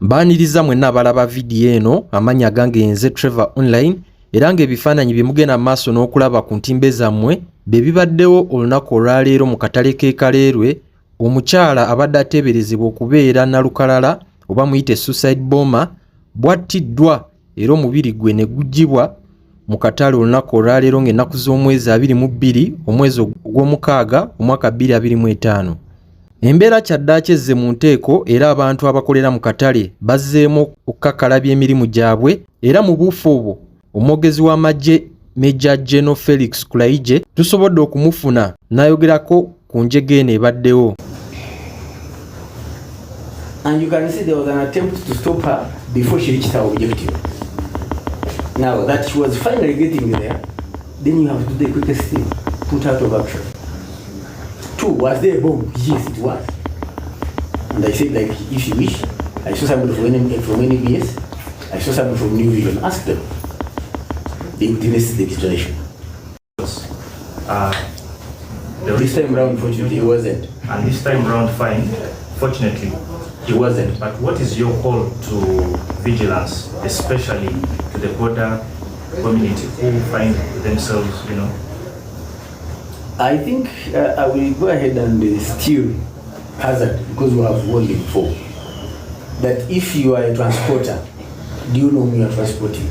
Mbaaniriza mwenna abalaba vidiyo eno amanya gange nze Trevor Online era ng'ebifaananyi bye mugenda maaso n'okulaba ku ntimbe zammwe bye bibaddewo olunaku olwaleero mu katale k'e Kalerwe omukyala abadde ateeberezebwa okubeera nalukalala oba muyite suicide bomber bw'attiddwa era omubiri gwe ne guggyibwa mu katale olunaku olwaleero ng'ennaku z'omwezi 22 omwezi ogw'omukaaga omwaka 2025. Embeera kyaddaaki ezze mu nteeko era abantu abakolera mu katale bazzeemu okukakkalabya emirimu gyabwe era mu buufu obwo omwogezi w'amagye Major General Felix Kulayigye tusobodde okumufuna n'ayogerako ku njege eno ebaddewo. And you can see there was an attempt to stop her before she reached her objective. Now that she was finally getting there, then you have to do the quickest thing, put out of action. 2, was there a bomb? Yes, it was. And I said, like, if you wish, I saw somebody from NBS, I saw somebody from New Vision, ask them. They witnessed the detonation. This time round, fortunately, he wasn't. And this time round, fine, fortunately, he wasn't. But what is your call to vigilance, especially to the border community who find themselves, you know? I think I will go ahead and still hazard, because we have warned before, that if you are a transporter, do you know whom you are transporting?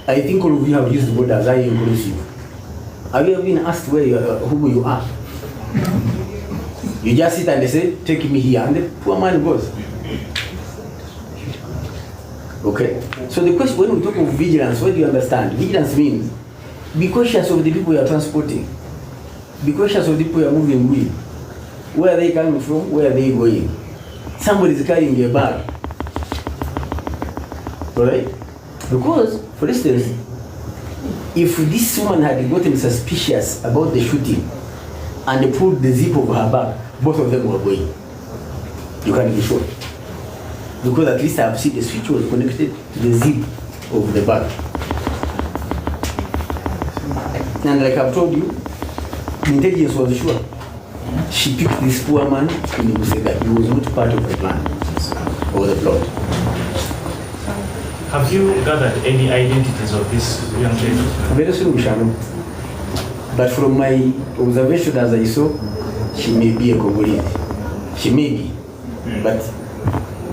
I think all of you have used the word as I inclusive. Have you ever been asked who you are? You just sit and they say, take me here, and the poor man goes. Okay? So the question, when we talk of vigilance, what do you understand? Vigilance means be cautious of the people you are transporting. Be cautious of the people you are moving with. Where are they coming from? Where are they going? Somebody is carrying a bag. Alright? Because, for instance, if this woman had gotten suspicious about the shooting and they pulled the zip of her bag, both of them were going. You can be sure. Because at least I have seen the switch was connected to the zip of the bag. And like I've told you, the intelligence was sure. She picked this poor man and he said that he was not part of the plan or the plot. Have you gathered any identities of this young lady? Very soon we shall know. But from my observation as I saw, she may be a Congolese. She may be, but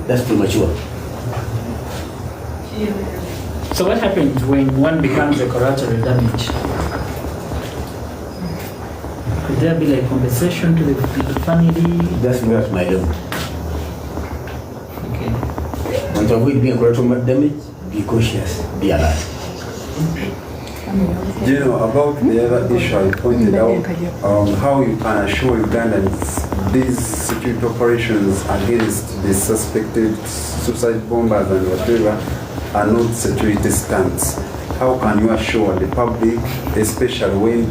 that's premature. So what happens when one becomes a collateral damage? Could there be like compensation to the family? That's not my job. Okay. And to avoid being collateral damage, be cautious, be alert. You know, about the other issue I pointed out, how you can assure Ugandans these security operations against the suspected suicide bombers and whatever are not security stunts. How can you assure the public, especially when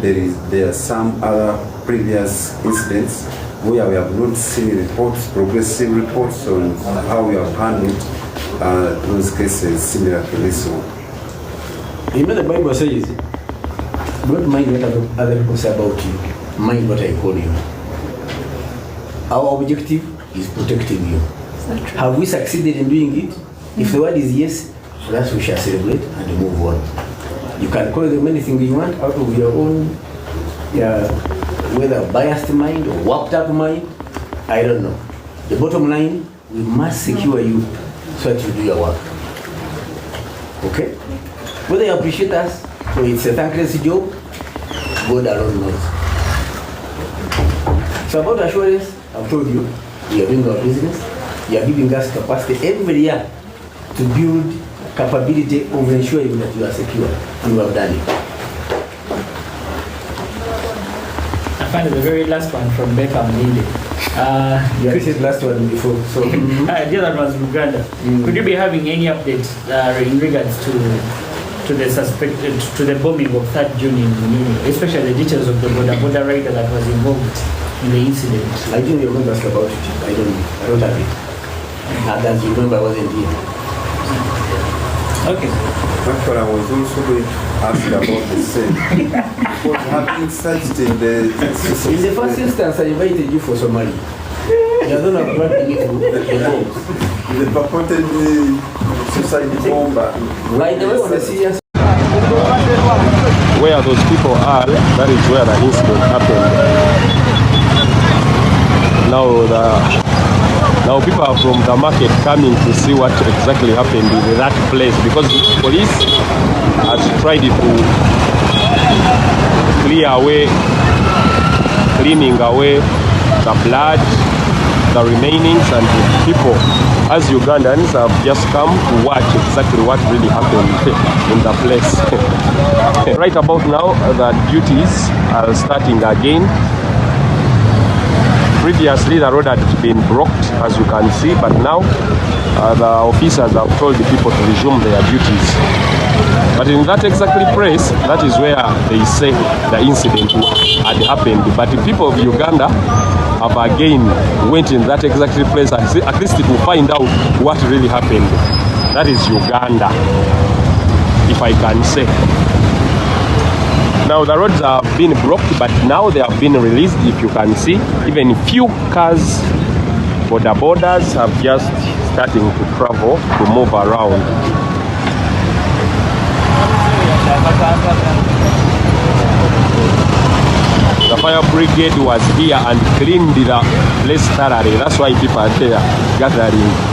there are some other previous incidents where we have not seen reports, progressive reports on how we have handled those cases similar to this one? You know the Bible says, don't mind what other people say about you, mind what I call you. Our objective is protecting you. Have we succeeded in doing it? If the word is yes, for us we shall celebrate and move on. You can call them anything you want out of your own, whether biased mind or warped up mind, I don't know. The bottom line, we must secure you so that you do your work. Okay? Whether you appreciate us or it's a thankless job, God alone knows. So about assurance, I've told you, we are doing our business. You are giving us capacity every year to build capability of ensuring that you are secure, and we have done it. I find the very last one from Beckham Linde. This is last one before. So the other one was Uganda. Could you be having any updates in regards to the suspected, to the bombing of 3rd June in Munini, especially the details of the border rider that was involved in the incident? I think you're going to ask about it. I don't have it. And as you remember, I wasn't here. Okay. Actually, I was also going to ask about the same. What happened such in the first instance, I invited you for Somalia. You don't have brought me to the bombs. the purported suicide bomber. By the way, on a serious Where those people are, that is where the incident happened. Now people are from the market coming to see what exactly happened in that place, because the police has tried to cleaning away the blood, the remainings, and the people as Ugandans have just come to watch exactly what really happened in the place. Right about now, the duties are starting again. Previously, the road had been blocked, as you can see, but now the officers have told the people to resume their duties. But in that exactly place, that is where they say the incident had happened. But the people of Uganda have again went in that exactly place, at least to find out what really happened. That is Uganda, if I can say. Now the roads have been blocked, but now they have been released. If you can see, even few cars, border borders have just starting to travel, to move around. The fire brigade was here and cleaned the place thoroughly. That's why people are there gathering.